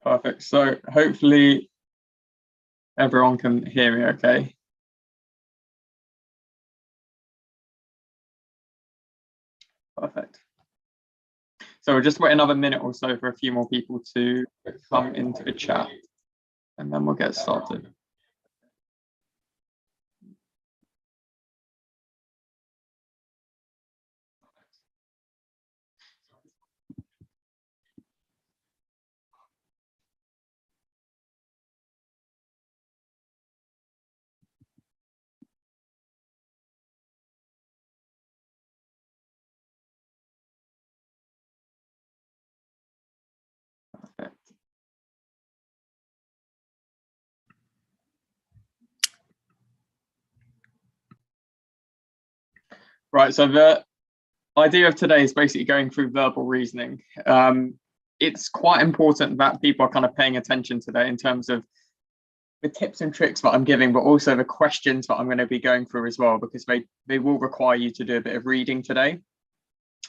Perfect. So hopefully everyone can hear me okay. Perfect. So we'll just wait another minute or so for a few more people to come into the chat, and then we'll get started. Perfect. Right, so the idea of today is basically going through verbal reasoning. It's quite important that people are kind of paying attention today in terms of the tips and tricks that I'm giving, but also the questions that I'm going to be going through as well, because they will require you to do a bit of reading today.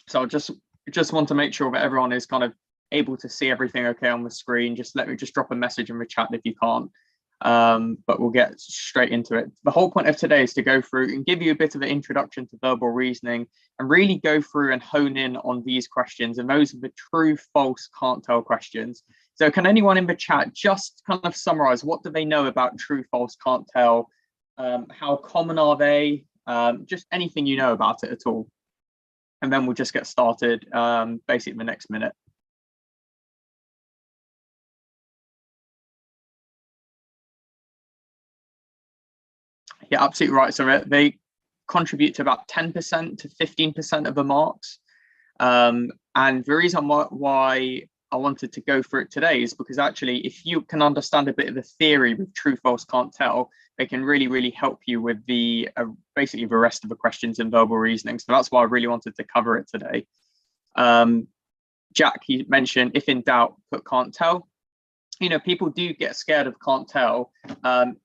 So I just want to make sure that everyone is kind of able to see everything okay on the screen. Just let me drop a message in the chat if you can't. But we'll get straight into it. The whole point of today is to go through and give you a bit of an introduction to verbal reasoning and really go through and hone in on these questions. And those are the true, false, can't tell questions. So can anyone in the chat just kind of summarize what do they know about true, false, can't tell? How common are they? Just anything you know about it at all. And then we'll just get started basically in the next minute. Yeah, absolutely right. So they contribute to about 10% to 15% of the marks. And the reason why I wanted to go through it today is because actually, if you can understand a bit of the theory with true, false, can't tell, they can really, really help you with the basically the rest of the questions in verbal reasoning. So that's why I really wanted to cover it today. Jack, he mentioned, if in doubt, put can't tell. You know, people do get scared of can't tell. And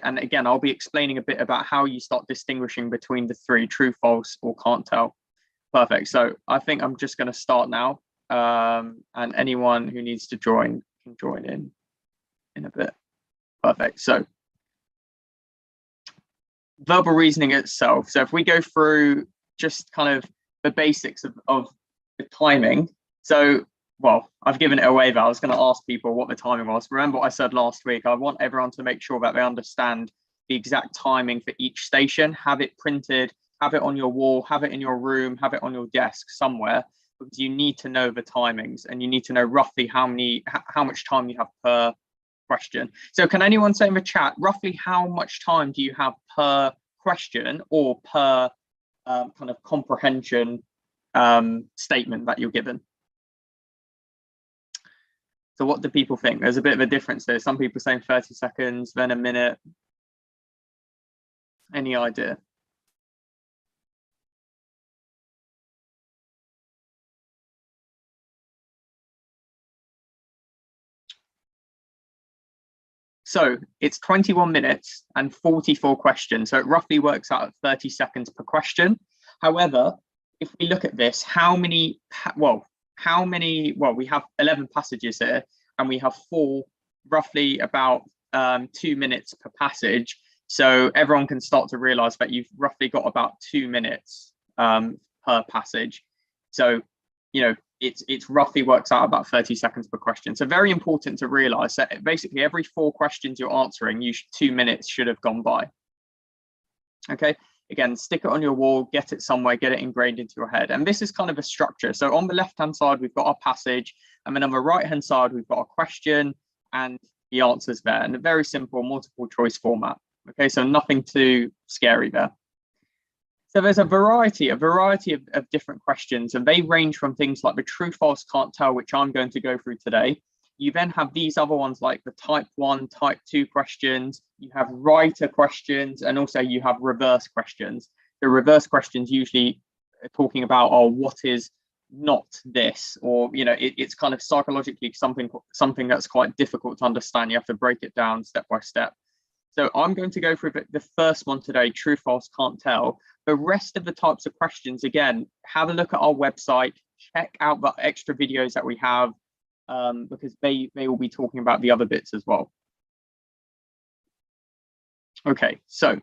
again, I'll be explaining a bit about how you start distinguishing between the three, true, false, or can't tell. Perfect. So I think I'm just going to start now. And anyone who needs to join can join in a bit. Perfect. So verbal reasoning itself. So if we go through just kind of the basics of the timing. So, well, I've given it away that I was going to ask people what the timing was. Remember what I said last week? I want everyone to make sure that they understand the exact timing for each station, have it printed, have it on your wall, have it in your room, have it on your desk somewhere, because you need to know the timings and you need to know roughly how much time you have per question. So can anyone say in the chat, roughly how much time do you have per question or per kind of comprehension statement that you're given? So what do people think? There's a bit of a difference there. Some people saying 30 seconds, then a minute. Any idea? So it's 21 minutes and 44 questions. So it roughly works out at 30 seconds per question. However, if we look at this, we have 11 passages here and we have roughly about 2 minutes per passage. So everyone can start to realize that you've roughly got about 2 minutes per passage. So, you know, it's roughly works out about 30 seconds per question. So very important to realize that basically every 4 questions you're answering, 2 minutes should have gone by. Okay, again, stick it on your wall, get it somewhere, get it ingrained into your head. And this is kind of a structure. So on the left-hand side, we've got our passage, and then on the right-hand side, we've got a question and the answers there, and a very simple multiple choice format. Okay, so nothing too scary there. So there's a variety of different questions, and they range from things like the true, false, can't tell, which I'm going to go through today. You then have these other ones like the type 1, type 2 questions. You have writer questions, and also you have reverse questions. The reverse questions usually are talking about, oh, what is not this? Or, you know, it's kind of psychologically something that's quite difficult to understand. You have to break it down step by step. So I'm going to go through the first one today, true, false, can't tell. The rest of the types of questions, again, have a look at our website, check out the extra videos that we have. because they will be talking about the other bits as well. Okay, so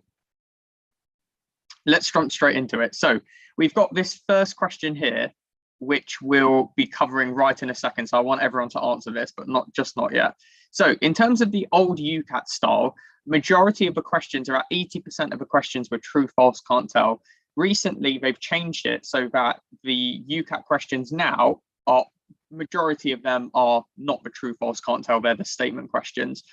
let's jump straight into it. So we've got this first question here, which we'll be covering right in a second. So I want everyone to answer this, but not yet. So in terms of the old UCAT style, majority of the questions, about 80% of the questions were true, false, can't tell. Recently, they've changed it so that the UCAT questions now are, majority of them are not the true, false, can't tell, they're the statement questions.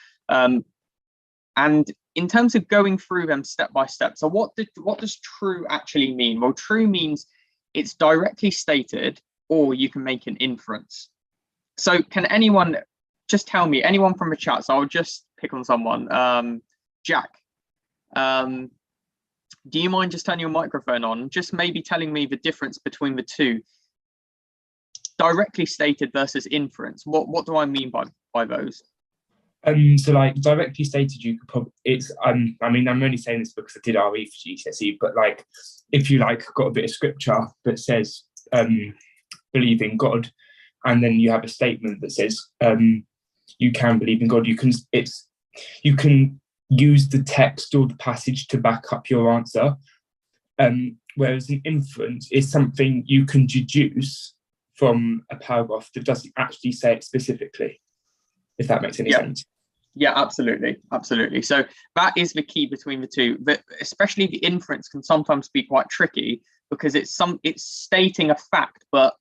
And in terms of going through them step by step, so what does true actually mean? Well, true means it's directly stated, or you can make an inference. So can anyone just tell me, anyone from the chat, so I'll just pick on someone, Jack, do you mind just turning your microphone on, just maybe telling me the difference between the two, directly stated versus inference? What do I mean by those? So like directly stated, you could probably, it's I mean, I'm only saying this because I did RE for GCSE, but like if you like got a bit of scripture that says believe in God, and then you have a statement that says you can believe in God, you can use the text or the passage to back up your answer, whereas an inference is something you can deduce from a paragraph that doesn't actually say it specifically, if that makes any sense. Yeah, absolutely. So that is the key between the two, but especially the inference can sometimes be quite tricky because it's stating a fact, but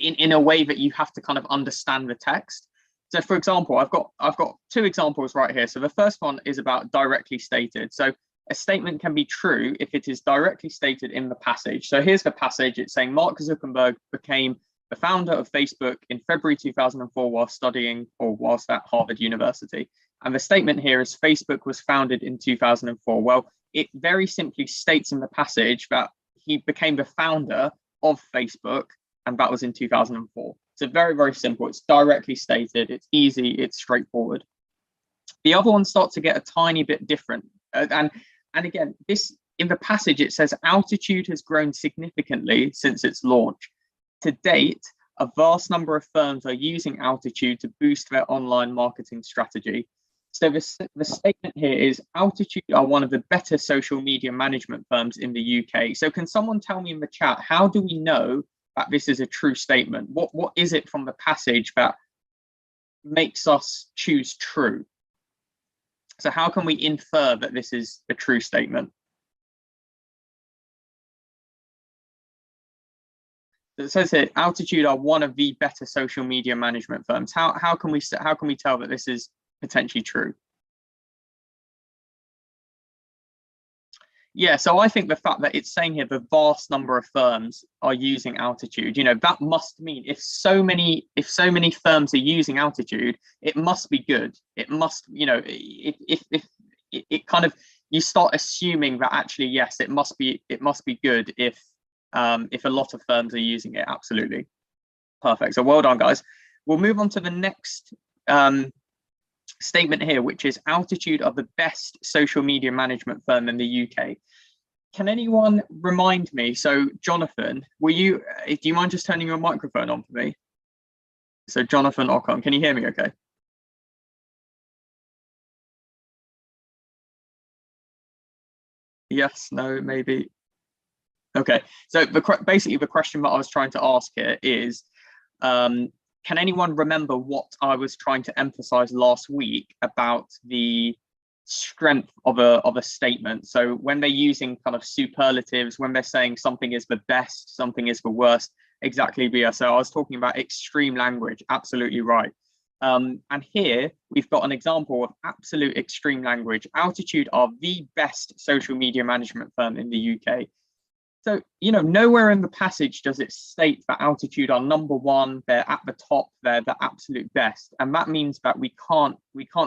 in a way that you have to kind of understand the text. So for example, I've got two examples right here. So the first one is about directly stated. So a statement can be true if it is directly stated in the passage. So here's the passage. It's saying Mark Zuckerberg became the founder of Facebook in February 2004 whilst at Harvard University. And the statement here is Facebook was founded in 2004. Well, it very simply states in the passage that he became the founder of Facebook, and that was in 2004. So very, very simple. It's directly stated. It's easy. It's straightforward. The other one starts to get a tiny bit different. And again, this in the passage, it says altitude has grown significantly since its launch. To date, a vast number of firms are using Altitude to boost their online marketing strategy. So the statement here is Altitude are one of the better social media management firms in the UK. So can someone tell me in the chat, how do we know that this is a true statement? What is it from the passage that makes us choose true? So how can we infer that this is a true statement? It says here, Altitude are one of the better social media management firms. How can we tell that this is potentially true? Yeah, so I think the fact that it's saying here the vast number of firms are using Altitude, that must mean if so many firms are using Altitude, it must be good. It must, if it kind of, you start assuming that actually yes, it must be good if a lot of firms are using it. Absolutely. Perfect. So well done, guys. We'll move on to the next statement here, which is Altitude are the best social media management firm in the UK. Can anyone remind me? So Jonathan, do you mind just turning your microphone on for me? So Jonathan Ockham, can you hear me okay? Yes, no, maybe. Okay, so basically the question that I was trying to ask here is, can anyone remember what I was trying to emphasize last week about the strength of a statement? So when they're using kind of superlatives, when they're saying something is the best, something is the worst, exactly, Bia. So I was talking about extreme language, absolutely right. And here we've got an example of absolute extreme language. Altitude are the best social media management firm in the UK. So, nowhere in the passage does it state that Altitude are number one, they're at the top, they're the absolute best. And that means that we can't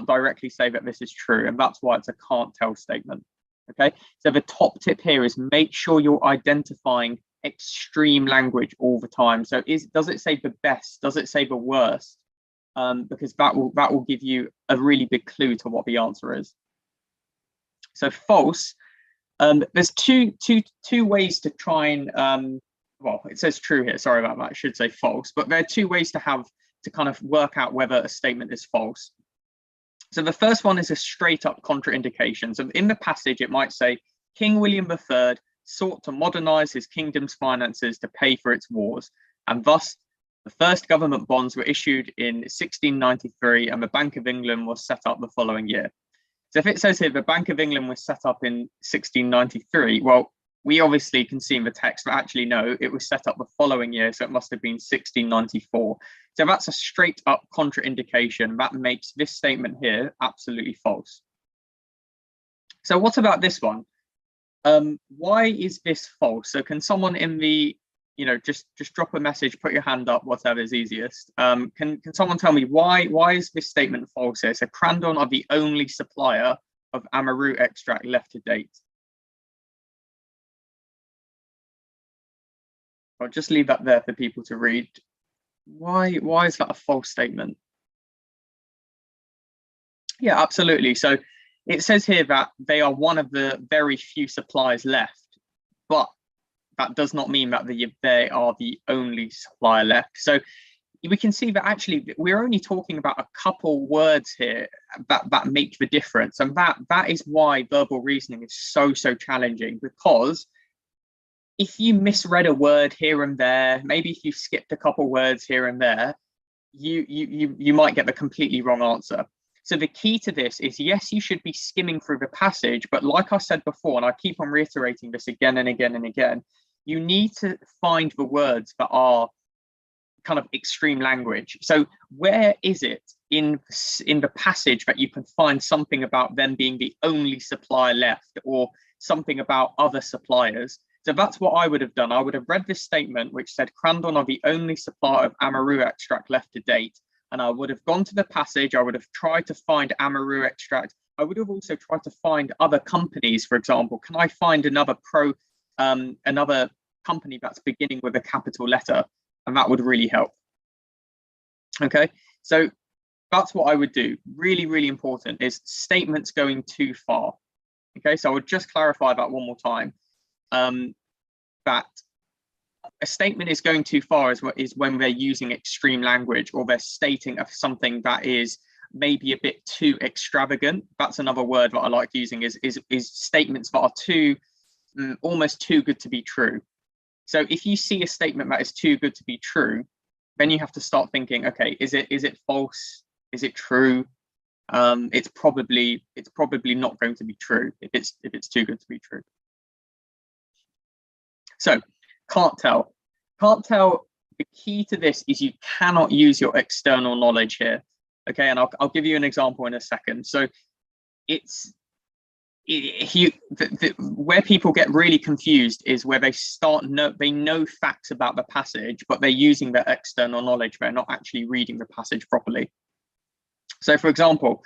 directly say that this is true. And that's why it's a can't tell statement. Okay, so the top tip here is make sure you're identifying extreme language all the time. So does it say the best? Does it say the worst? Because that will give you a really big clue to what the answer is. So false. There's two ways to try and well, it says true here, sorry about that, I should say false, but there are two ways to have to kind of work out whether a statement is false. So the first one is a straight up contraindication. So in the passage, it might say, King William III sought to modernize his kingdom's finances to pay for its wars, and thus the first government bonds were issued in 1693 and the Bank of England was set up the following year. So if it says here the Bank of England was set up in 1693, well, we obviously can see in the text, but actually no, it was set up the following year, so it must have been 1694. So that's a straight up contraindication. That makes this statement here absolutely false. So what about this one? Why is this false? So can someone in the, just drop a message, put your hand up, whatever is easiest. Can someone tell me why is this statement false here? So Crandon are the only supplier of amaroot extract left to date. I'll just leave that there for people to read. Why is that a false statement? Yeah, absolutely. So it says here that they are one of the very few suppliers left, but that does not mean that they are the only supplier left. So we can see that actually we're only talking about a couple words here that make the difference. And that is why verbal reasoning is so challenging, because if you misread a word here and there, maybe if you skipped a couple words here and there, you might get the completely wrong answer. So the key to this is, yes, you should be skimming through the passage, but like I said before, and I keep on reiterating this again and again and again, you need to find the words that are kind of extreme language. So where is it in the passage that you can find something about them being the only supplier left, or something about other suppliers? So that's what I would have done. I would have read this statement which said Crandon are the only supplier of amaroot extract left to date, and I would have gone to the passage. I would have tried to find amaroot extract. I would have also tried to find other companies. For example, can I find another company that's beginning with a capital letter? And that would really help. Okay, so that's what I would do. Really important is statements going too far. Okay, so I would just clarify that one more time. That a statement is going too far is when they're using extreme language, or they're stating of something that is maybe a bit too extravagant. That's another word that I like using, is statements that are too almost too good to be true. So if you see a statement that is too good to be true, then you have to start thinking, okay, is it false? Is it true? It's probably not going to be true if it's too good to be true. So can't tell. The key to this is you cannot use your external knowledge here. Okay, and I'll give you an example in a second. So where people get really confused is where they know facts about the passage, but they're using their external knowledge. They're not actually reading the passage properly. So for example,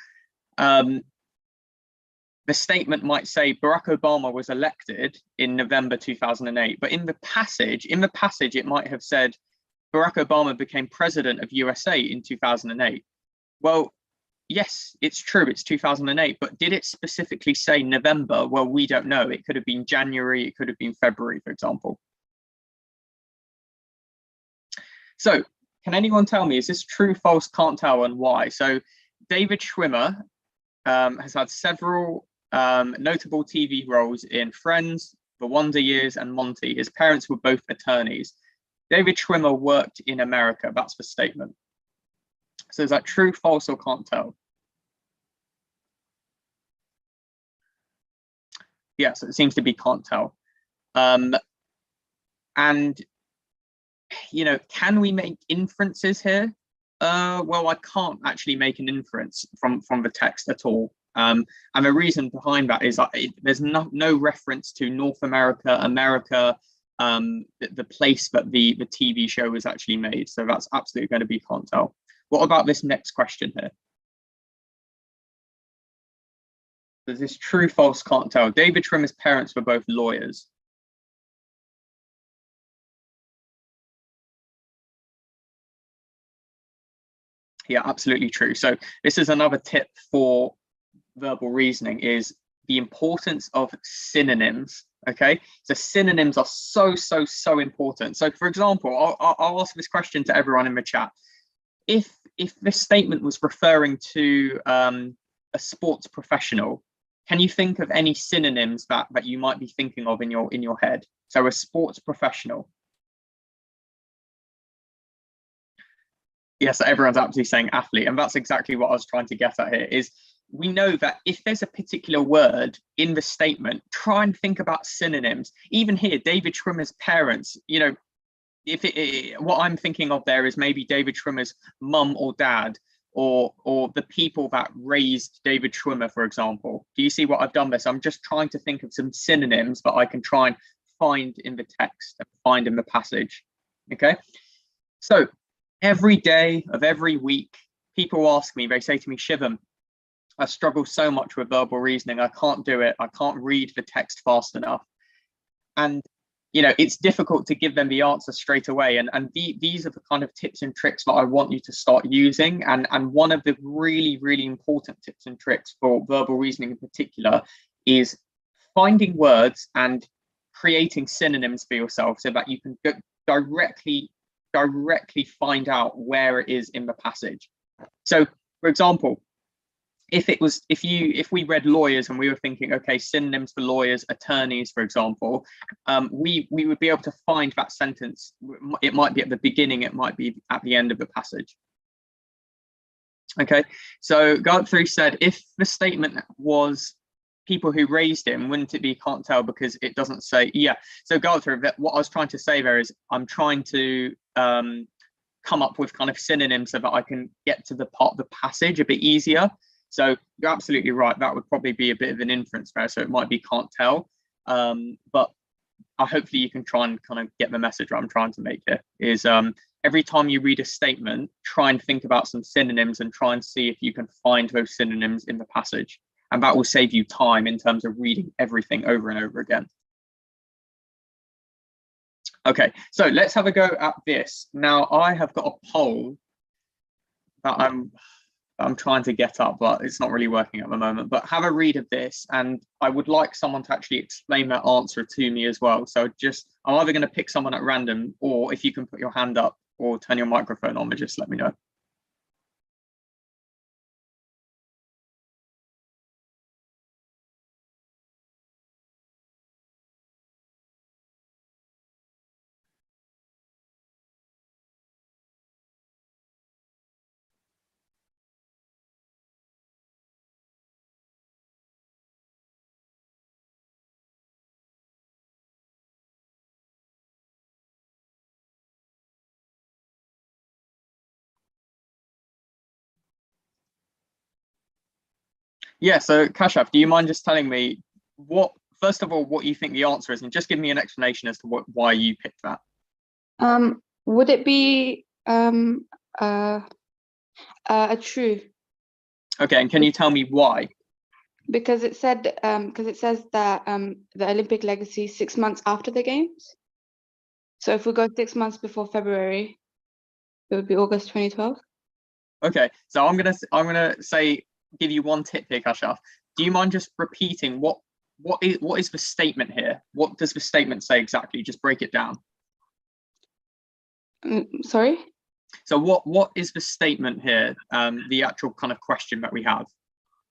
the statement might say Barack Obama was elected in November 2008, but in the passage it might have said Barack Obama became president of USA in 2008. Well, yes, it's true, it's 2008, but did it specifically say November? Well, we don't know. It could have been January, it could have been February, for example. So can anyone tell me, is this true, false, can't tell, and why? So David Schwimmer has had several notable TV roles in Friends, The Wonder Years, and Monty. His parents were both attorneys. David Schwimmer worked in America. That's the statement. So is that true, false, or can't tell? Yes, it seems to be can't tell. And can we make inferences here? Well, I can't actually make an inference from the text at all. And the reason behind that is there's no reference to North America, the place that the TV show was actually made. So that's absolutely going to be can't tell. What about this next question here? Is this true, false, can't tell? David Schwimmer's parents were both lawyers. Yeah, absolutely true. So this is another tip for verbal reasoning, is the importance of synonyms. Okay, so synonyms are so important. So for example, I'll ask this question to everyone in the chat. if this statement was referring to a sports professional, can you think of any synonyms that you might be thinking of in your head? So a sports professional. Yes, everyone's absolutely saying athlete, and that's exactly what I was trying to get at here. Is we know that if there's a particular word in the statement, try and think about synonyms. Even here, David Schwimmer's parents, you know, if what I'm thinking of there is maybe David Schwimmer's mum or dad, or the people that raised David Schwimmer, for example. Do you see what I've done there? So I'm just trying to think of some synonyms that I can try and find in the text and find in the passage. Okay, so every day of every week, people ask me, they say to me, Shivam, I struggle so much with verbal reasoning. I can't do it. I can't read the text fast enough. And, you know, it's difficult to give them the answer straight away. And these are the kind of tips and tricks that I want you to start using. And one of the really, really important tips and tricks for verbal reasoning in particular is finding words and creating synonyms for yourself so that you can directly find out where it is in the passage. So, for example, if we read lawyers and we were thinking, okay, synonyms for lawyers, attorneys, for example, we would be able to find that sentence. It might be at the beginning, it might be at the end of the passage. Okay, so Galthree said, if the statement was people who raised him, wouldn't it be can't tell because it doesn't say? Yeah, so Galthree, what I was trying to say there is I'm trying to come up with kind of synonyms so that I can get to the part of the passage a bit easier. So you're absolutely right, that would probably be a bit of an inference there, so it might be can't tell, but hopefully you can try and kind of get the message I'm trying to make here is every time you read a statement, try and think about some synonyms and try and see if you can find those synonyms in the passage, and that will save you time in terms of reading everything over and over again. Okay, so let's have a go at this. Now I have got a poll that I'm trying to get up, but it's not really working at the moment. But have a read of this, and I would like someone to actually explain that answer to me as well. So I'm either going to pick someone at random, or if you can put your hand up or turn your microphone on, but just let me know. Yeah, so Kashaf, do you mind just telling me first of all, what you think the answer is, and just give me an explanation as to why you picked that? Would it be a true? Okay, and can you tell me why? Because it says that the Olympic legacy 6 months after the games. So if we go 6 months before February, it would be August 2012. Okay, so I'm gonna give you one tip here, Kashaf. Do you mind just repeating what is the statement here? What does the statement say exactly? Just break it down. Sorry? So what is the statement here? The actual kind of question that we have.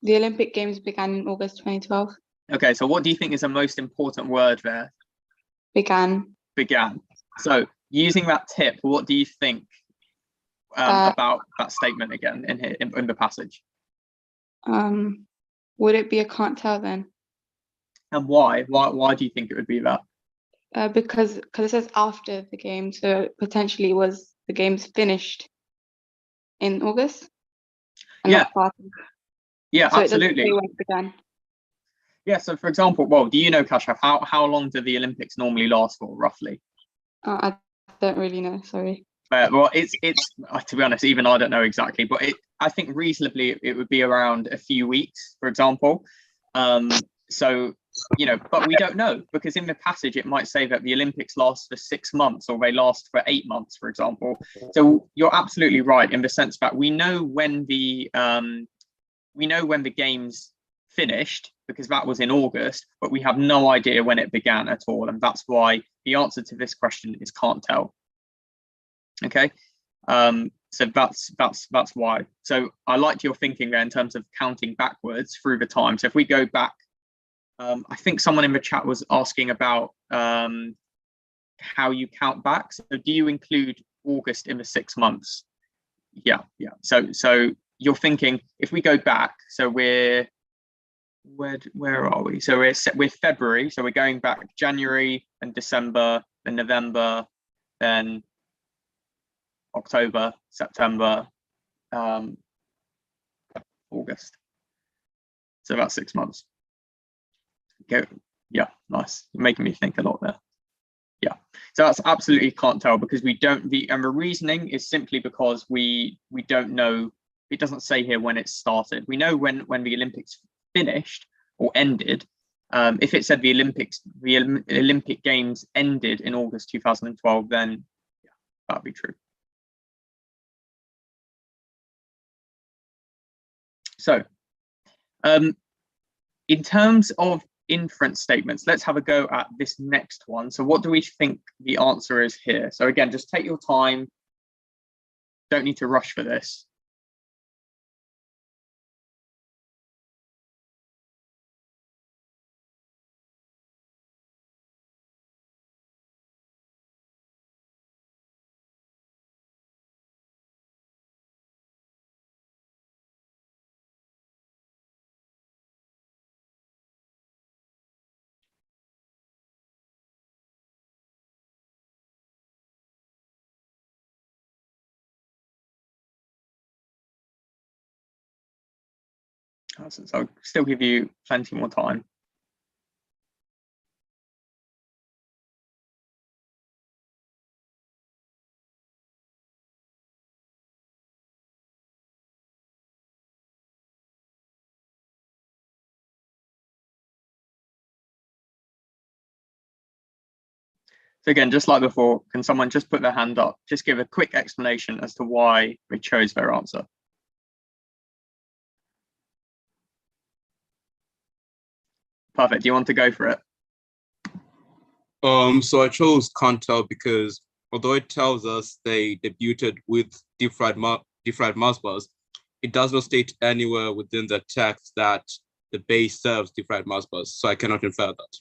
The Olympic Games began in August 2012. Okay, so what do you think is the most important word there? Began. So using that tip, what do you think about that statement again in here in the passage? Would it be a can't tell then? And why? Why do you think it would be that? Because it says after the game, so potentially was the games finished in August? Yeah. Yeah, so absolutely. It doesn't say when it began. Yeah, so for example, well, do you know, Kashaf, how long do the Olympics normally last for, roughly? I don't really know, sorry. Well, it's to be honest, even I don't know exactly, but I think reasonably it would be around a few weeks, for example. So, you know, but we don't know, because in the passage it might say that the Olympics last for 6 months or they last for 8 months, for example. So you're absolutely right in the sense that we know when the games finished, because that was in August, but we have no idea when it began at all, and that's why the answer to this question is can't tell. Okay, So that's why. So I liked your thinking there in terms of counting backwards through the time. So if we go back, I think someone in the chat was asking about how you count back. So do you include August in the 6 months? Yeah. So you're thinking if we go back, so where are we? So we're February, so we're going back January and December and November, then October, September, August. So that's 6 months. Go. Yeah, nice. You're making me think a lot there. Yeah. So that's absolutely can't tell because we don't. And the reasoning is simply because we don't know. It doesn't say here when it started. We know when the Olympics finished or ended. If it said the Olympic Games ended in August 2012, then yeah, that'd be true. So, in terms of inference statements, let's have a go at this next one. So what do we think the answer is here? So again, just take your time. Don't need to rush for this. So I'll still give you plenty more time. So again, just like before, can someone just put their hand up? Just give a quick explanation as to why they chose their answer. Perfect. Do you want to go for it? So I chose can't tell because although it tells us they debuted with deep fried Mars bars, it does not state anywhere within the text that the base serves deep fried Mars bars. So I cannot infer that.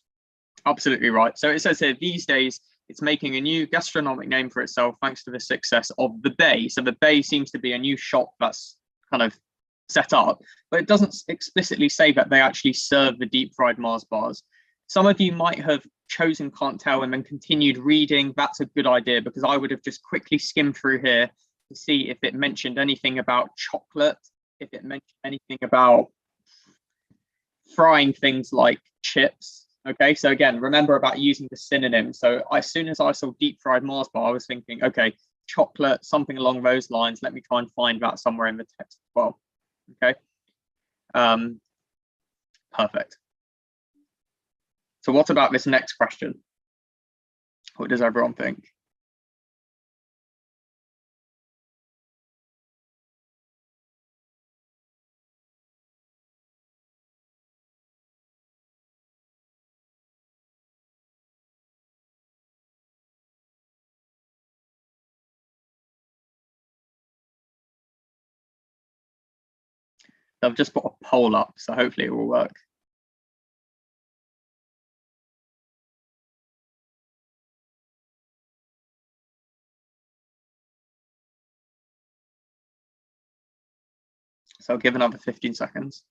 Absolutely right. So it says here, these days, it's making a new gastronomic name for itself thanks to the success of the Bay. So the Bay seems to be a new shop that's kind of set up, but it doesn't explicitly say that they actually serve the deep fried Mars bars. Some of you might have chosen can't tell and then continued reading. That's a good idea because I would have just quickly skimmed through here to see if it mentioned anything about chocolate, if it mentioned anything about frying things like chips. Okay, so again, remember about using the synonyms. So as soon as I saw deep fried Mars bar, I was thinking, okay, chocolate, something along those lines. Let me try and find that somewhere in the text as well. Okay, perfect. So what about this next question? What does everyone think? I've just put a poll up, so hopefully it will work. So I'll give another 15 seconds.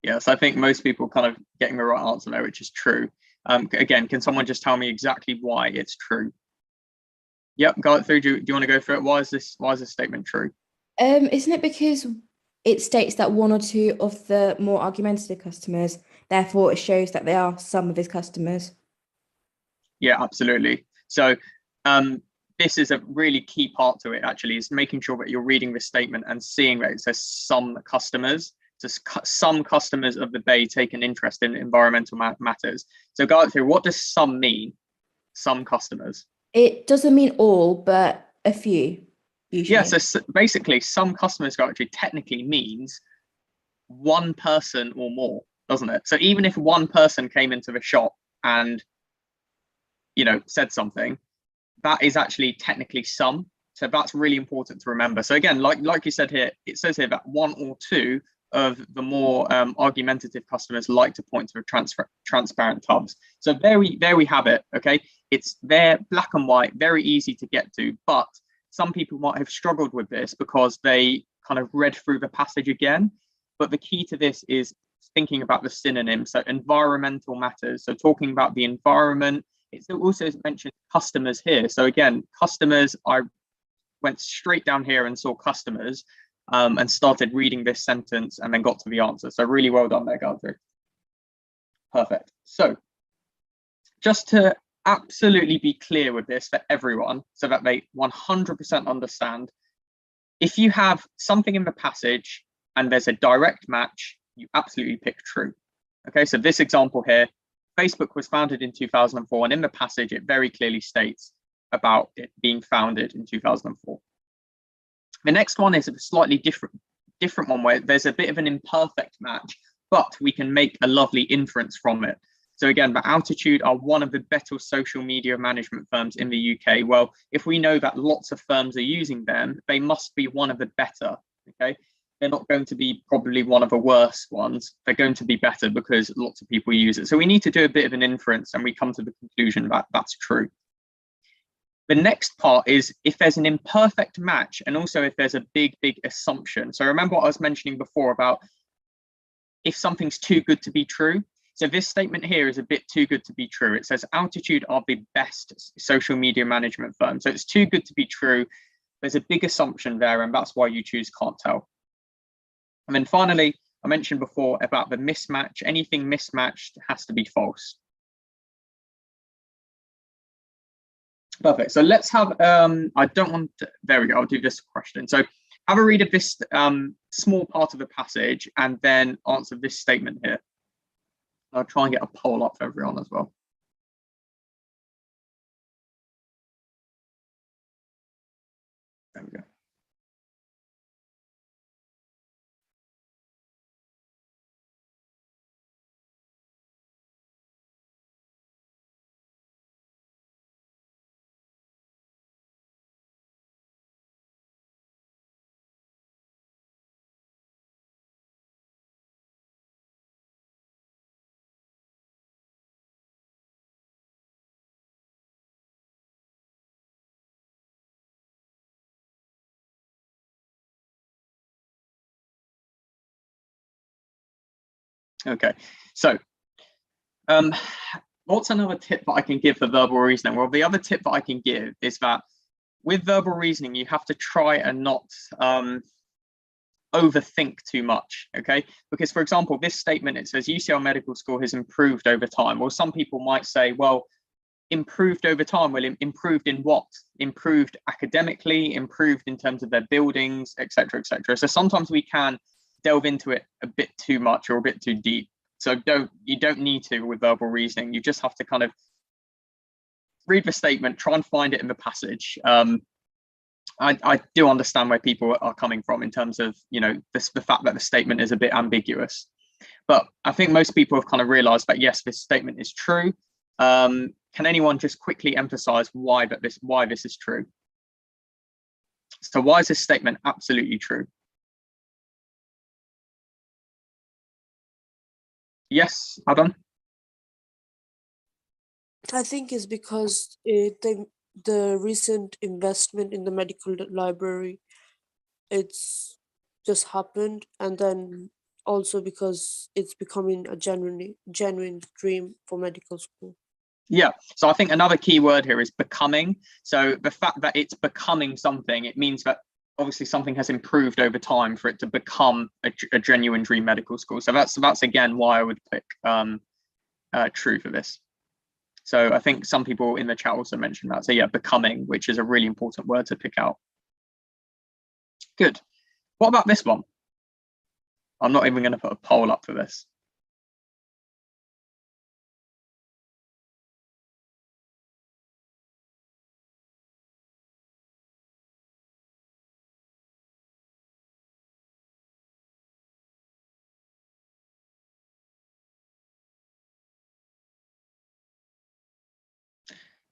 Yes, I think most people kind of getting the right answer there, which is true. Again, can someone just tell me exactly why it's true? Yep, go through. Do you want to go through it? Why is this statement true? Isn't it because it states that one or two of the more argumentative customers, therefore it shows that they are some of his customers? Yeah, absolutely. So this is a really key part to it, actually, is making sure that you're reading the statement and seeing that it says some customers. So some customers of the Bay take an interest in environmental matters. So go through, what does some mean? Some customers. It doesn't mean all, but a few. usually. Yeah, so basically some customers go actually technically means one person or more, doesn't it? So even if one person came into the shop and, you know, said something, that is actually technically some. So that's really important to remember. So again, like you said here, it says here that one or two of the more argumentative customers like to point to the transparent tubs. So there we have it. Okay, it's there, black and white, very easy to get to. But some people might have struggled with this because they kind of read through the passage again. But the key to this is thinking about the synonyms. So environmental matters. So talking about the environment. It's also mentioned customers here. So again, customers, I went straight down here and saw customers and started reading this sentence and then got to the answer. So really well done there, Gardner. Perfect. So just to absolutely be clear with this for everyone so that they 100% understand, if you have something in the passage and there's a direct match, you absolutely pick true. Okay, so this example here, Facebook was founded in 2004, and in the passage, it very clearly states about it being founded in 2004. The next one is a slightly different one where there's a bit of an imperfect match, but we can make a lovely inference from it. So again, the Altitude are one of the better social media management firms in the UK. Well, if we know that lots of firms are using them, they must be one of the better, okay? They're not going to be probably one of the worst ones. They're going to be better because lots of people use it. So we need to do a bit of an inference and we come to the conclusion that that's true. The next part is if there's an imperfect match and also if there's a big assumption. So remember what I was mentioning before about if something's too good to be true. So this statement here is a bit too good to be true. It says Altitude are the best social media management firm. So it's too good to be true. There's a big assumption there, and that's why you choose can't tell. And then finally, I mentioned before about the mismatch. Anything mismatched has to be false. Perfect. So let's have, I don't want to, there we go, I'll do this question. So have a read of this small part of the passage and then answer this statement here. I'll try and get a poll up for everyone as well. There we go. Okay, so what's another tip that I can give for verbal reasoning? Well, the other tip that I can give is that with verbal reasoning, you have to try and not overthink too much, okay? Because for example, this statement, it says UCL Medical School has improved over time. Well, some people might say, well, improved over time. Well, improved in what? Improved academically, improved in terms of their buildings, etc., etc. So sometimes we can delve into it a bit too much or a bit too deep. So you don't need to with verbal reasoning. You just have to kind of read the statement, try and find it in the passage. I do understand where people are coming from in terms of, you know, the fact that the statement is a bit ambiguous. But I think most people have kind of realized that, yes, this statement is true. Can anyone just quickly emphasize why this is true? So why is this statement absolutely true? Yes, Adam? I think it's because the recent investment in the medical library, it's just happened, and then also because it's becoming a genuine dream for medical school. Yeah, so I think another key word here is becoming. So the fact that it's becoming something, it means that obviously something has improved over time for it to become a genuine dream medical school. So that's again why I would pick true for this. So I think some people in the chat also mentioned that. So yeah, becoming, which is a really important word to pick out. Good. What about this one? I'm not even going to put a poll up for this.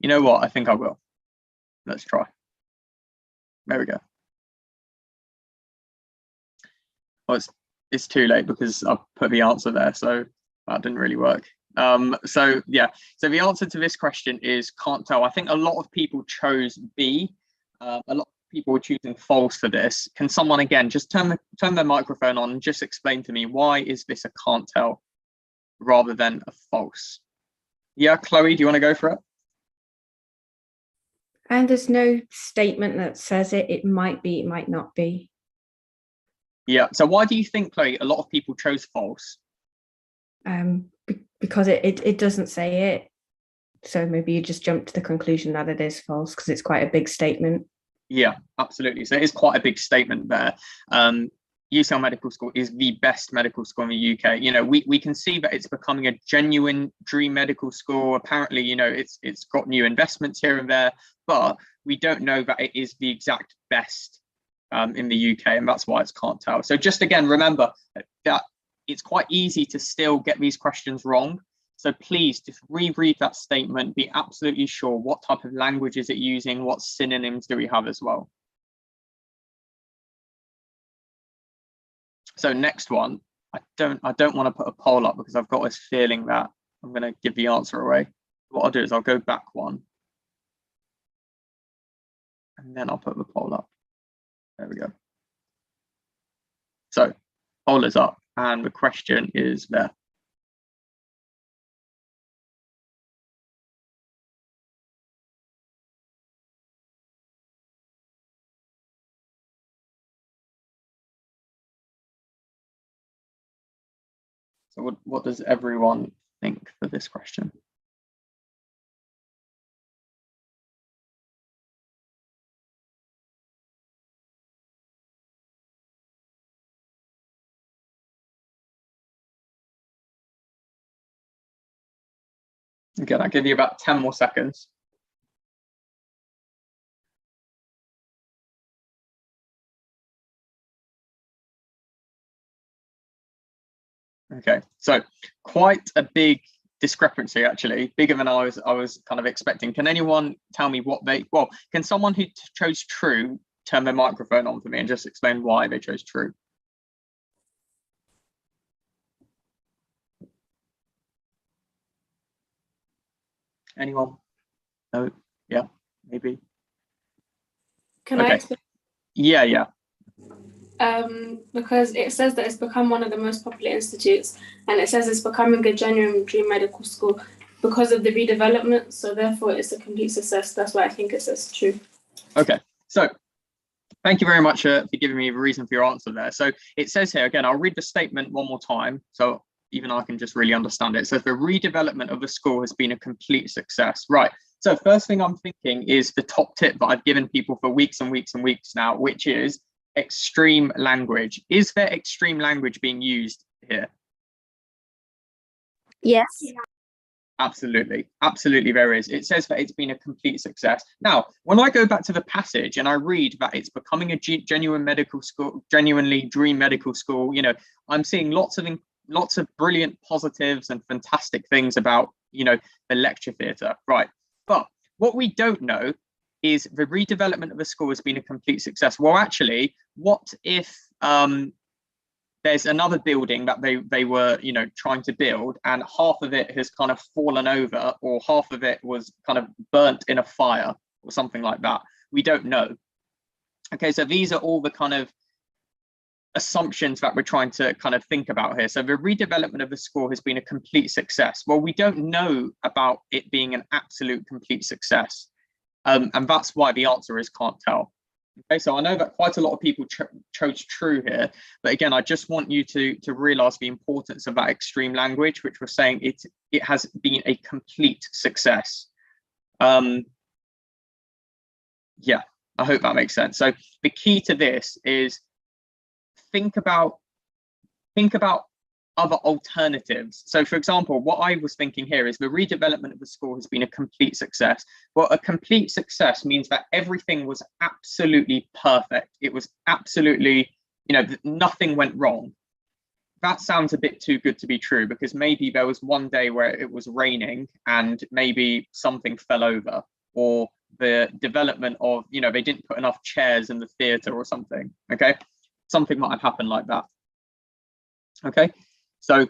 You know what? I think I will. Let's try. There we go. Oh, it's too late because I put the answer there, so that didn't really work. So yeah, so the answer to this question is can't tell. I think a lot of people chose B. A lot of people were choosing false for this. Can someone again just turn their microphone on and just explain to me why is this a can't tell rather than a false? Yeah, Chloe, do you want to go for it? And there's no statement that says it. It might be, it might not be. Yeah. So why do you think, Chloe, a lot of people chose false? Because it doesn't say it. So maybe you just jump to the conclusion that it is false because it's quite a big statement. Yeah, absolutely. So it is quite a big statement there. UCL Medical School is the best medical school in the UK. You know, we can see that it's becoming a genuine dream medical school. Apparently, you know, it's got new investments here and there, but we don't know that it is the exact best in the UK, and that's why it's can't tell. So just again, remember that it's quite easy to still get these questions wrong. So please just reread that statement, be absolutely sure what type of language is it using, what synonyms do we have as well. So next one, I don't want to put a poll up because I've got this feeling that I'm going to give the answer away. What I'll do is I'll go back one and then I'll put the poll up. There we go. So poll is up and the question is there. So what does everyone think for this question? Again, I'll give you about 10 more seconds. Okay, so quite a big discrepancy, actually, bigger than I was kind of expecting. Can anyone tell me what can someone who chose true turn their microphone on for me and just explain why they chose true? Anyone? No? Yeah, maybe. Can I explain? Yeah. Because it says that it's become one of the most popular institutes, and it says it's becoming a genuine dream medical school because of the redevelopment. So therefore, it's a complete success. That's why I think it says true. Okay, so thank you very much for giving me a reason for your answer there. So it says here again, I'll read the statement one more time, so even I can just really understand it. It says the redevelopment of the school has been a complete success. Right. So first thing I'm thinking is the top tip that I've given people for weeks and weeks and weeks now, which is extreme language. Is there extreme language being used here? Yes. Absolutely there is. It says that it's been a complete success. Now, when I go back to the passage and I read that it's becoming a genuine medical school, genuinely dream medical school, you know, I'm seeing lots of brilliant positives and fantastic things about, you know, the lecture theatre, right? But what we don't know is the redevelopment of the school has been a complete success. Well, actually, what if there's another building that they were, you know, trying to build, and half of it has kind of fallen over, or half of it was kind of burnt in a fire or something like that? We don't know. Okay, so these are all the kind of assumptions that we're trying to kind of think about here. So the redevelopment of the school has been a complete success. Well, we don't know about it being an absolute complete success. And that's why the answer is can't tell. Okay, so I know that quite a lot of people chose true here, but again, I just want you to realize the importance of that extreme language, which we're saying it has been a complete success. Yeah, I hope that makes sense. So the key to this is think about other alternatives. So for example, what I was thinking here is the redevelopment of the school has been a complete success. Well, a complete success means that everything was absolutely perfect. It was absolutely, you know, nothing went wrong. That sounds a bit too good to be true, because maybe there was one day where it was raining and maybe something fell over. or the development of, you know, they didn't put enough chairs in the theatre or something. Okay, something might have happened like that. Okay, so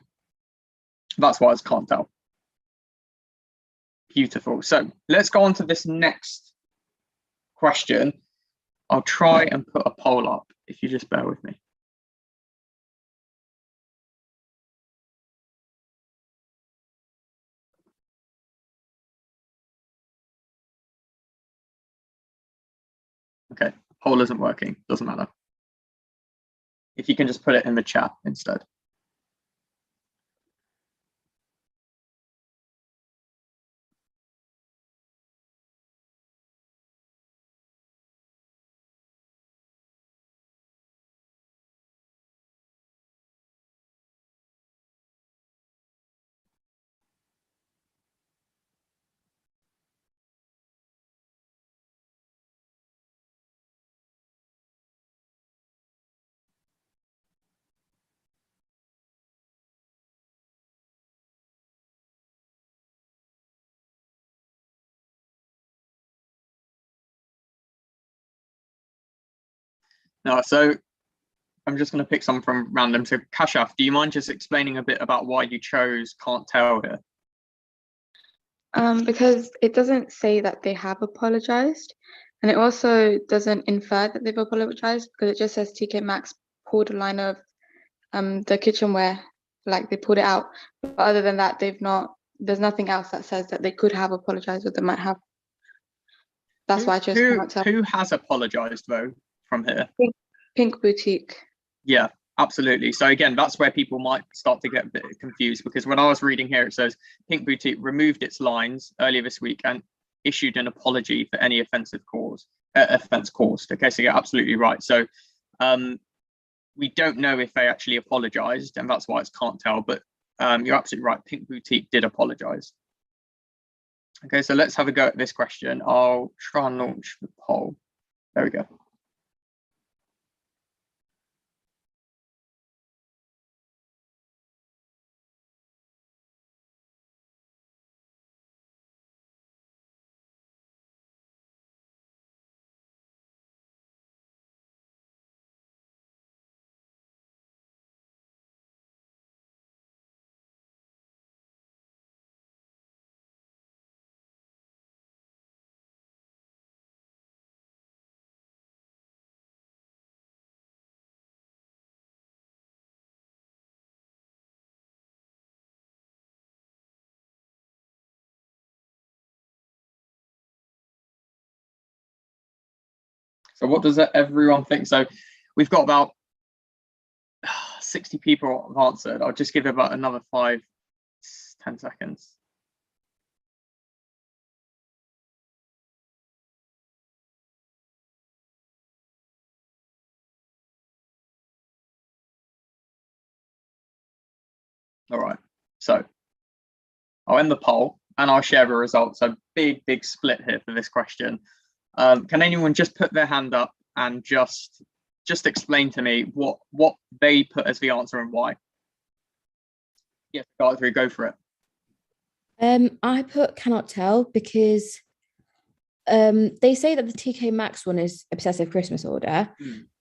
that's why it's can't tell. Beautiful. So let's go on to this next question. I'll try and put a poll up if you just bear with me. Okay, poll isn't working, doesn't matter. If you can just put it in the chat instead. No, so I'm just going to pick some from random. So Kashaf, do you mind just explaining a bit about why you chose can't tell here? Because it doesn't say that they have apologized, and it also doesn't infer that they've apologized, because it just says TK Maxx pulled a line of the kitchenware, like they pulled it out. But other than that, they've not. There's nothing else that says that they could have apologized or they might have. That's why I chose can't tell. Who has apologized though from here? Pink Boutique. Yeah, absolutely. So again, that's where people might start to get a bit confused, because when I was reading here, it says Pink Boutique removed its lines earlier this week and issued an apology for any offence caused. Okay, so you're absolutely right. So we don't know if they actually apologized, and that's why it's can't tell, but you're absolutely right. Pink Boutique did apologize. Okay, so let's have a go at this question. I'll try and launch the poll. There we go. So what does everyone think? So we've got about 60 people have answered. I'll just give it about another 5-10 seconds. All right, so I'll end the poll and I'll share the results. So big split here for this question. Can anyone just put their hand up and just explain to me what they put as the answer and why? Yes, go for it. I put cannot tell because they say that the TK Maxx one is obsessive Christmas order,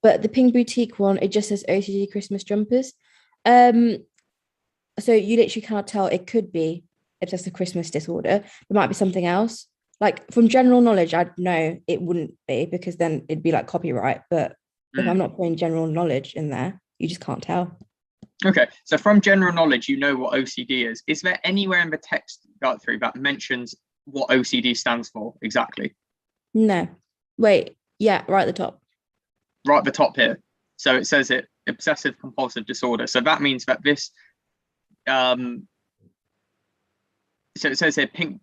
but the Pink Boutique one, it just says OCD Christmas jumpers. So you literally cannot tell. It could be obsessive Christmas disorder. There might be something else. Like from general knowledge, I'd know it wouldn't be, because then it'd be like copyright. But if I'm not putting general knowledge in there, you just can't tell. Okay, so from general knowledge, you know what OCD is. Is there anywhere in the text got through that mentions what OCD stands for exactly? No. Wait. Yeah, right at the top. Right at the top here. So it says it obsessive compulsive disorder. So that means that this so it says here Pink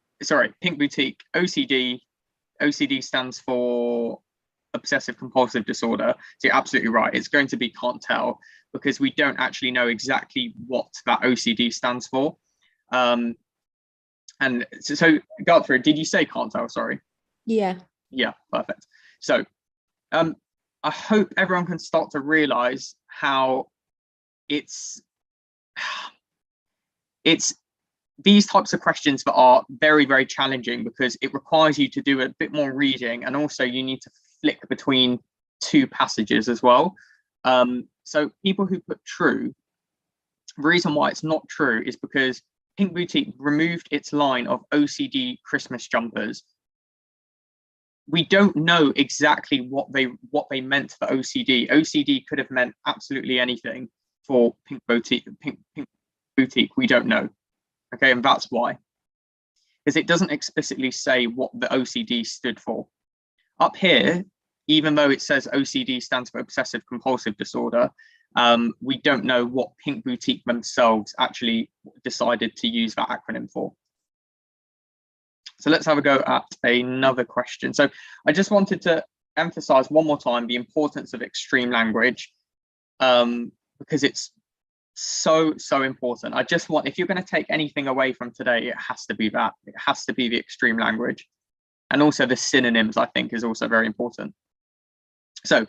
Boutique OCD stands for obsessive compulsive disorder. So you're absolutely right. It's going to be can't tell, because we don't actually know exactly what that OCD stands for. And so Godfrey, did you say can't tell? Sorry. Yeah. Yeah, perfect. So I hope everyone can start to realize how it's these types of questions that are very, very challenging because it requires you to do a bit more reading, and also you need to flick between two passages as well. So people who put true, the reason why it's not true is because Pink Boutique removed its line of OCD Christmas jumpers. We don't know exactly what they meant for OCD. OCD could have meant absolutely anything for Pink Boutique. Pink Boutique, we don't know. Okay, and that's why, because it doesn't explicitly say what the OCD stood for. Up here, even though it says OCD stands for obsessive compulsive disorder, we don't know what Pink Boutique themselves actually decided to use that acronym for. So let's have a go at another question. So I just wanted to emphasize one more time the importance of extreme language, because it's so important. I just want, if you're going to take anything away from today, it has to be that. It has to be the extreme language. And also the synonyms, I think, is also very important. So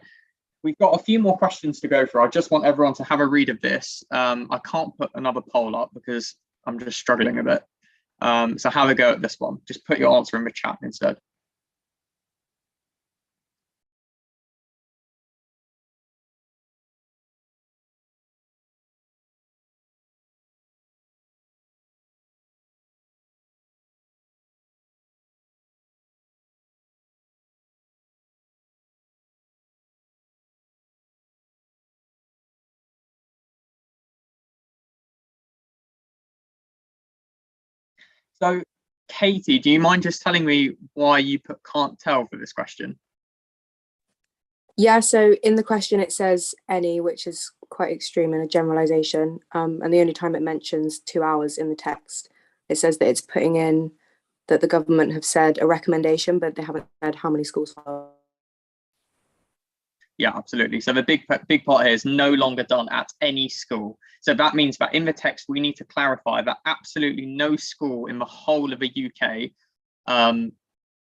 we've got a few more questions to go through. I just want everyone to have a read of this. I can't put another poll up because I'm just struggling a bit. So have a go at this one. Just put your answer in the chat instead. So, Katie, do you mind just telling me why you put can't tell for this question? Yeah, so in the question it says any, which is quite extreme in a generalization. And the only time it mentions 2 hours in the text, it says that it's putting in that the government have said a recommendation, but they haven't said how many schools follow. Yeah, absolutely. So the big part here is no longer done at any school. So that means that in the text, we need to clarify that absolutely no school in the whole of the UK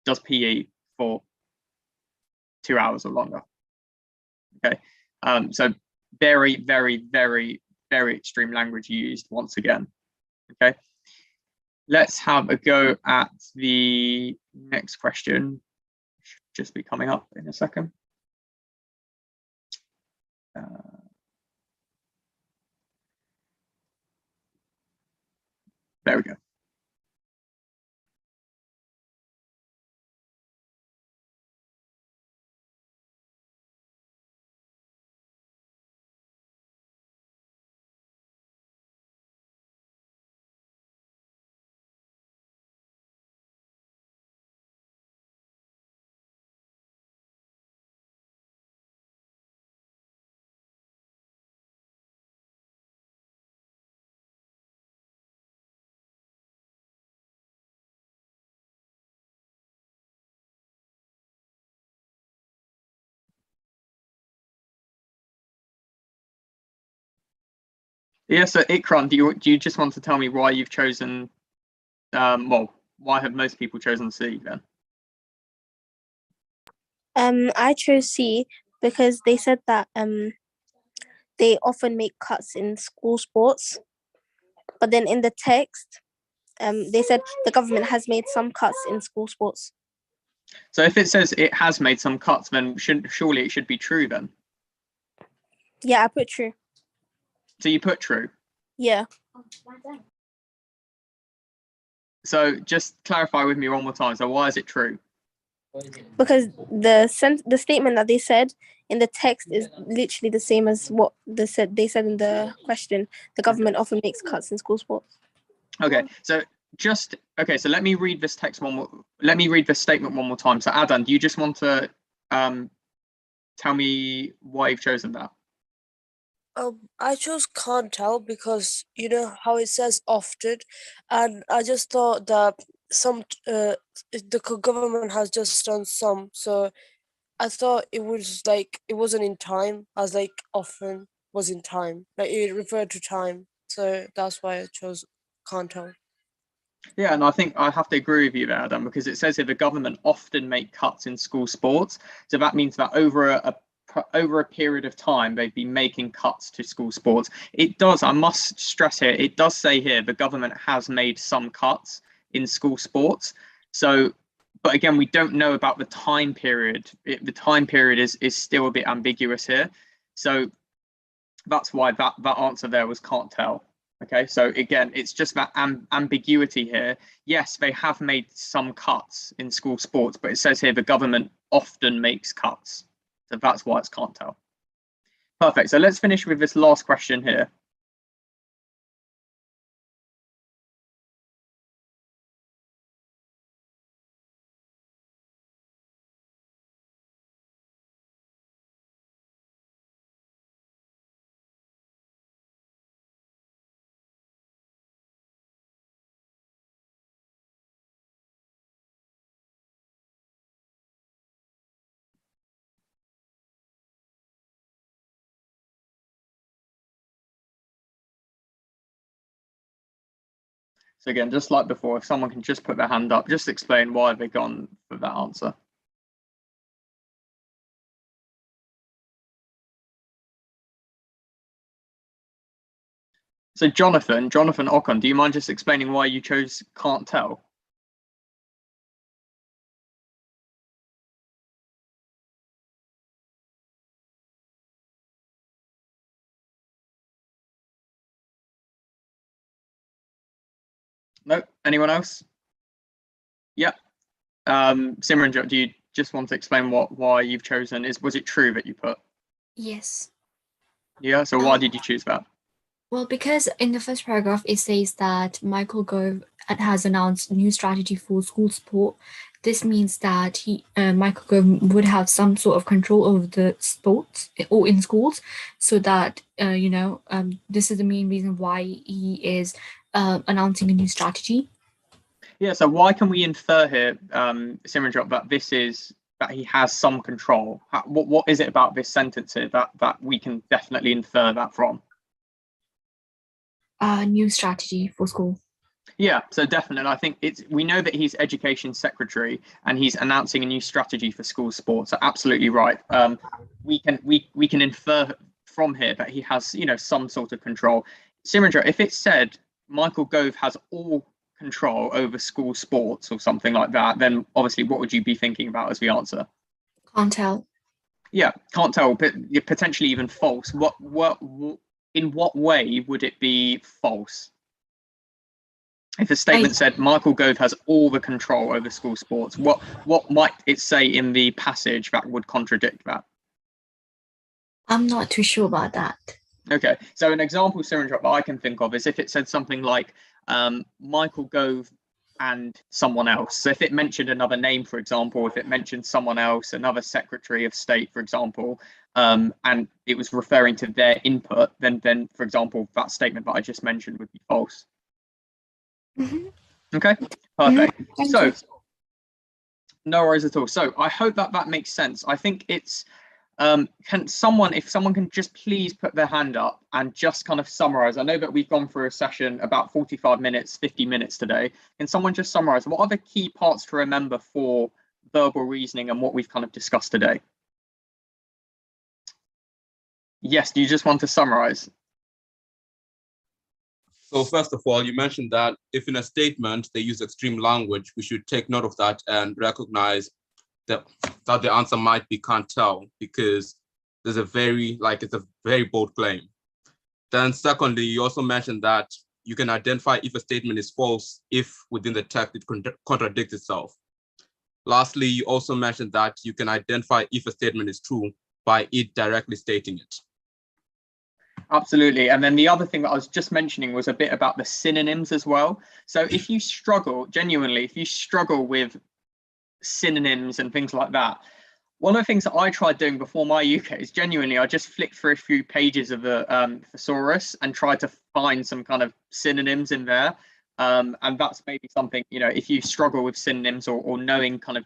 does PE for 2 hours or longer. Okay, so very, very, very, very extreme language used once again. Okay, let's have a go at the next question. Should just be coming up in a second. There we go. Yeah, so Ikram, do you just want to tell me why you've chosen, well, why have most people chosen C then? I chose C because they said that they often make cuts in school sports, but then in the text, they said the government has made some cuts in school sports. So if it says it has made some cuts, then surely it should be true then. Yeah, I put true. So you put true. Yeah. So just clarify with me one more time. So why is it true? Because the statement that they said in the text is literally the same as what they said in the question. The government often makes cuts in school sports. Okay, so so let me read this text one more. Let me read this statement one more time. So Adan, do you just want to tell me why you've chosen that? I chose can't tell because you know how it says often, and I just thought that the government has just done some, so I thought it was like it wasn't in time as like often was in time, like it referred to time, so that's why I chose can't tell. Yeah, and I think I have to agree with you there, Adam, because it says here the government often make cuts in school sports. So that means that over a over a period of time, they've been making cuts to school sports. It does, I must stress here, it does say here the government has made some cuts in school sports. So, but again, we don't know about the time period. The time period is still a bit ambiguous here. So that's why that answer there was can't tell. Okay, so again, it's just that ambiguity here. Yes, they have made some cuts in school sports, but it says here the government often makes cuts. So that's why it's can't tell. Perfect. So let's finish with this last question here. So again, just like before, if someone can just put their hand up, just explain why they've gone for that answer. So Jonathan Ocon, do you mind just explaining why you chose can't tell? No, anyone else? Yeah. Simran, do you just want to explain why you've chosen? Was it true that you put? Yes. Yeah, so why did you choose that? Well, because in the first paragraph, it says that Michael Gove has announced a new strategy for school sport. This means that Michael Gove would have some sort of control over the sports or in schools, so that, this is the main reason why he is announcing a new strategy. Yeah, so why can we infer here, Simran, that he has some control? What is it about this sentence here that we can definitely infer that from? New strategy for school. Yeah, so definitely. I think we know that he's education secretary and he's announcing a new strategy for school sports. So absolutely right. We can infer from here that he has, some sort of control. Simran, if it said Michael Gove has all control over school sports or something like that, then obviously what would you be thinking about as the answer? Can't tell. Yeah, can't tell, but potentially even false. In what way would it be false? If a statement said Michael Gove has all the control over school sports, what might it say in the passage that would contradict that? I'm not too sure about that. Okay, so an example, Simran, that I can think of is if it said something like Michael Gove and someone else. So if it mentioned another name, for example, if it mentioned someone else, another Secretary of State, for example, and it was referring to their input, then for example, that statement that I just mentioned would be false. Mm-hmm. Okay, perfect. Mm-hmm. So no worries at all. So I hope that makes sense. I think it's if someone can just please put their hand up and just kind of summarize. I know that we've gone through a session about 45 minutes, 50 minutes today. Can someone just summarize what are the key parts to remember for verbal reasoning and what we've kind of discussed today? Yes, do you just want to summarize? So first of all, you mentioned that if in a statement they use extreme language, we should take note of that and recognize that the answer might be can't tell, because it's a very bold claim. Then secondly, you also mentioned that you can identify if a statement is false if within the text it contradicts itself. Lastly, you also mentioned that you can identify if a statement is true by it directly stating it. Absolutely. And then the other thing that I was just mentioning was a bit about the synonyms as well. So if you struggle, genuinely, if you struggle with synonyms and things like that, one of the things that I tried doing before my UCAT is genuinely, I just flicked through a few pages of the thesaurus and tried to find some kind of synonyms in there. And that's maybe something, if you struggle with synonyms or knowing kind of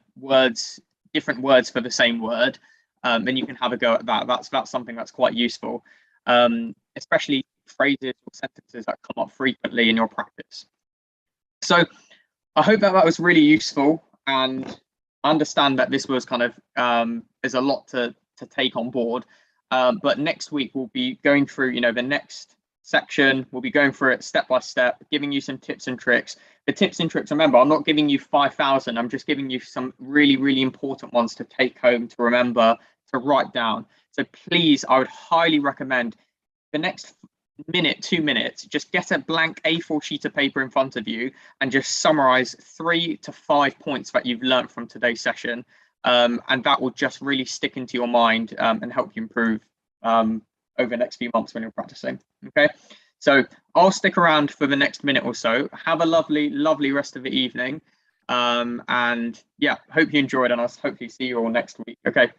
different words for the same word, then you can have a go at that. That's something that's quite useful. Especially phrases or sentences that come up frequently in your practice. So I hope that was really useful, and I understand that this was kind of there's a lot to to take on board. But next week we'll be going through, you know, the next section. We'll be going through it step by step, giving you some tips and tricks. The tips and tricks, remember, I'm not giving you 5,000. I'm just giving you some really, really important ones to take home, to remember, to write down. So please, I would highly recommend the next minute, 2 minutes, just get a blank A4 sheet of paper in front of you and just summarize 3 to 5 points that you've learned from today's session. And that will just really stick into your mind and help you improve over the next few months when you're practicing. Okay, so I'll stick around for the next minute or so. Have a lovely, lovely rest of the evening. And yeah, hope you enjoyed, and I'll hopefully see you all next week. Okay.